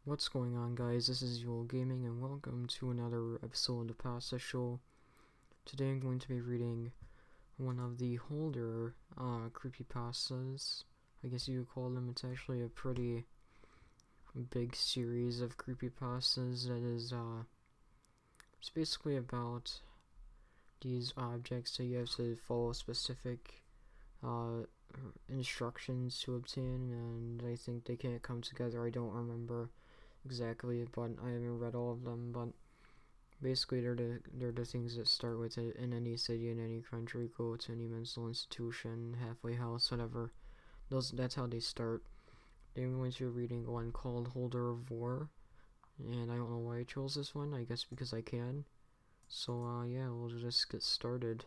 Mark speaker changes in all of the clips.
Speaker 1: What's going on, guys? This is Yule Gaming and welcome to another episode of the Pasta Show. Today I'm going to be reading one of the older creepypastas. I guess you could call them. It's actually a pretty big series of creepypastas that is it's basically about these objects that you have to follow specific instructions to obtain, and I think they can't come together. I don't remember exactly, but I haven't read all of them. But basically, they're the things that start with it in any city, in any country. Go to any mental institution, halfway house, whatever. That's how they start. I'm going to be reading one called Holder of War, and I don't know why I chose this one. I guess because I can. So yeah, we'll just get started.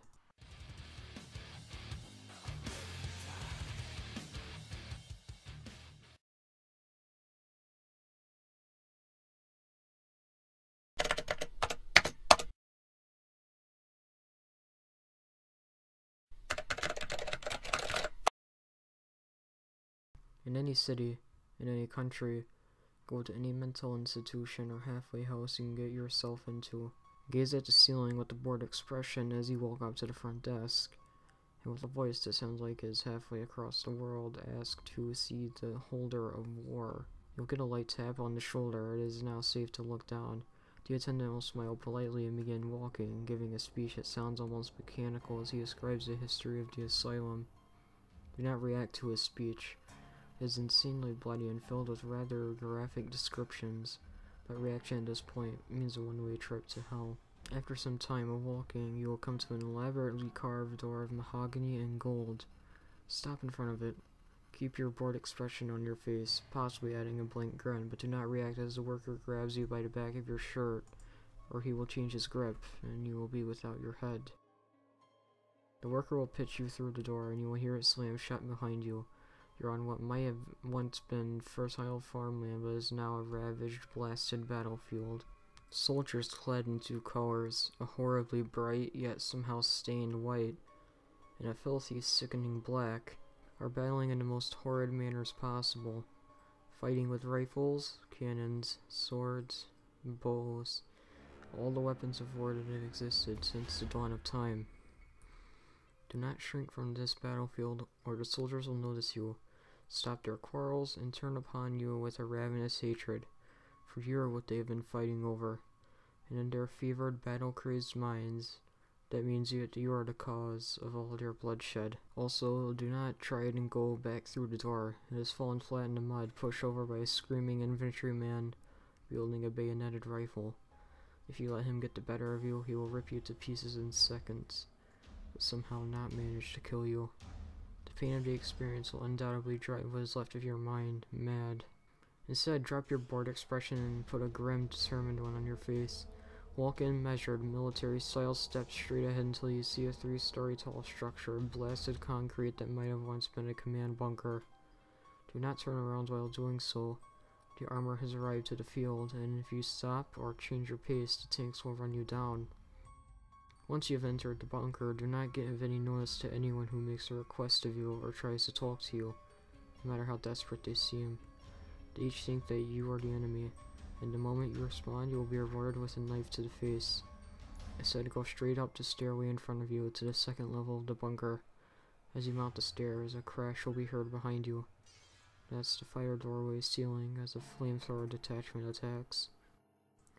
Speaker 1: In any city, in any country, go to any mental institution or halfway house you can get yourself into. Gaze at the ceiling with a bored expression as you walk up to the front desk, and with a voice that sounds like it's halfway across the world, ask to see the Holder of War. You'll get a light tap on the shoulder. It is now safe to look down. The attendant will smile politely and begin walking, giving a speech that sounds almost mechanical as he describes the history of the asylum. Do not react to his speech. It is insanely bloody and filled with rather graphic descriptions, but reaction at this point means a one-way trip to hell. After some time of walking, you will come to an elaborately carved door of mahogany and gold. Stop in front of it. Keep your bored expression on your face, possibly adding a blank grin, but do not react as the worker grabs you by the back of your shirt, or he will change his grip, and you will be without your head. The worker will pitch you through the door, and you will hear it slam shut behind you. You're on what might have once been fertile farmland, but is now a ravaged, blasted battlefield. Soldiers clad in two colors, a horribly bright yet somehow stained white, and a filthy, sickening black, are battling in the most horrid manners possible, fighting with rifles, cannons, swords, bows, all the weapons of war that have existed since the dawn of time. Do not shrink from this battlefield, or the soldiers will notice you, stop their quarrels, and turn upon you with a ravenous hatred, for you are what they have been fighting over, and in their fevered, battle-crazed minds, that means that you are the cause of all their bloodshed. Also, do not try and go back through the door. It has fallen flat in the mud, pushed over by a screaming infantryman wielding a bayoneted rifle. If you let him get the better of you, he will rip you to pieces in seconds, but somehow not manage to kill you. The pain of the experience will undoubtedly drive what is left of your mind mad. Instead, drop your bored expression and put a grim, determined one on your face. Walk in measured, military-style steps straight ahead until you see a 3-story tall structure of blasted concrete that might have once been a command bunker. Do not turn around while doing so. The armor has arrived to the field, and if you stop or change your pace, the tanks will run you down. Once you have entered the bunker, do not give any notice to anyone who makes a request of you or tries to talk to you, no matter how desperate they seem. They each think that you are the enemy, and the moment you respond, you will be rewarded with a knife to the face. Instead, go straight up the stairway in front of you to the second level of the bunker. As you mount the stairs, a crash will be heard behind you. That's the fire doorway ceiling as a flamethrower detachment attacks.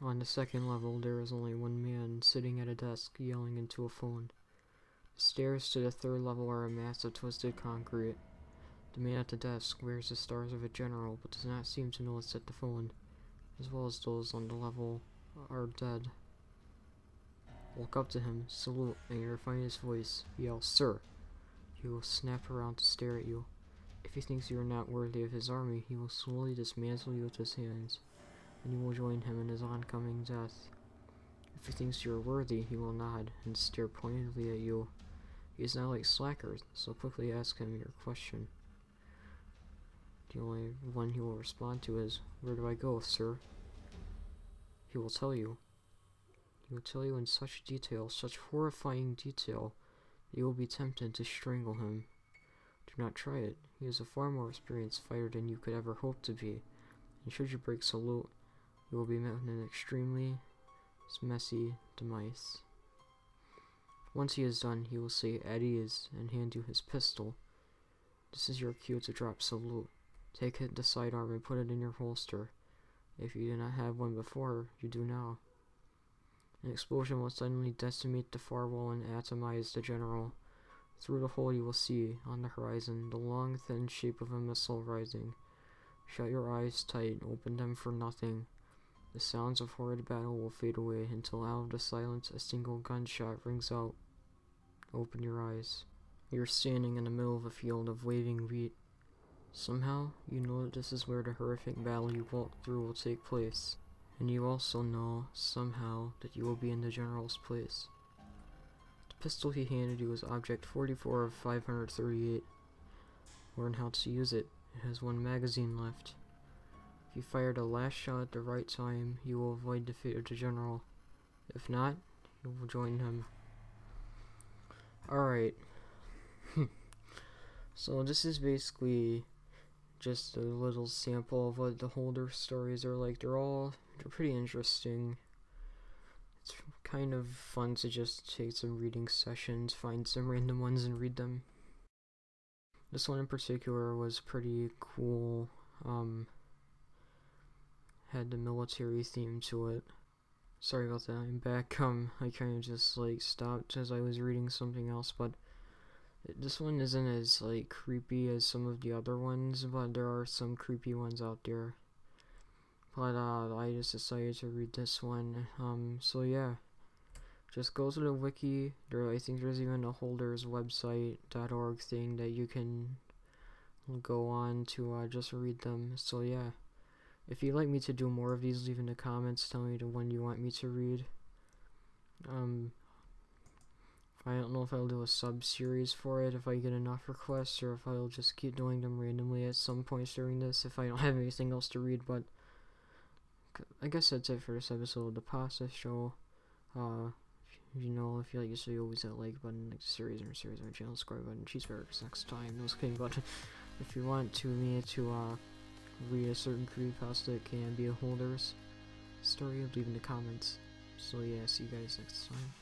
Speaker 1: On the second level, there is only one man sitting at a desk yelling into a phone. The stairs to the third level are a mass of twisted concrete. The man at the desk wears the stars of a general, but does not seem to notice that the phone, as well as those on the level, are dead. Walk up to him, salute, and you refine his voice. Yell, "Sir!" He will snap around to stare at you. If he thinks you are not worthy of his army, he will slowly dismantle you with his hands, and you will join him in his oncoming death. If he thinks you are worthy, he will nod and stare pointedly at you. He is not like slackers, so quickly ask him your question. The only one he will respond to is, "Where do I go, sir?" He will tell you. He will tell you in such detail, such horrifying detail, that you will be tempted to strangle him. Do not try it. He is a far more experienced fighter than you could ever hope to be, and should you break salute, you will be met with an extremely messy demise. Once he is done, he will say "at ease" and hand you his pistol. This is your cue to drop salute. Take it the sidearm and put it in your holster. If you did not have one before, you do now. An explosion will suddenly decimate the far wall and atomize the general. Through the hole you will see, on the horizon, the long, thin shape of a missile rising. Shut your eyes tight, open them for nothing. The sounds of horrid battle will fade away until out of the silence a single gunshot rings out. Open your eyes. You're standing in the middle of a field of waving wheat. Somehow, you know that this is where the horrific battle you walked through will take place. And you also know, somehow, that you will be in the general's place. The pistol he handed you is object 44 of 538. Learn how to use it. It has one magazine left. If you fire the last shot at the right time, you will avoid the fate of the general. If not, you will join him. Alright. So this is basically just a little sample of what the Holder stories are like. They're pretty interesting. It's kind of fun to just take some reading sessions, find some random ones and read them. This one in particular was pretty cool. Had the military theme to it. Sorry about that, I'm back. I kind of just stopped as I was reading something else, but this one isn't as creepy as some of the other ones, but there are some creepy ones out there. But I just decided to read this one. So yeah, just go to the wiki. I think there's even a Holders website.org thing that you can go on to just read them. So yeah, if you'd like me to do more of these, leave in the comments. Tell me the one you want me to read. I don't know if I'll do a sub-series for it if I get enough requests, or if I'll just keep doing them randomly at some points during this if I don't have anything else to read. But I guess that's it for this episode of the Pasta Show. If you like this video, always that like button, like the series on my channel, subscribe button, cheeseburgers next time, no kidding. But if you want me to read a certain creepypasta, it can be a Holders story, leave in the comments. So yeah, see you guys next time.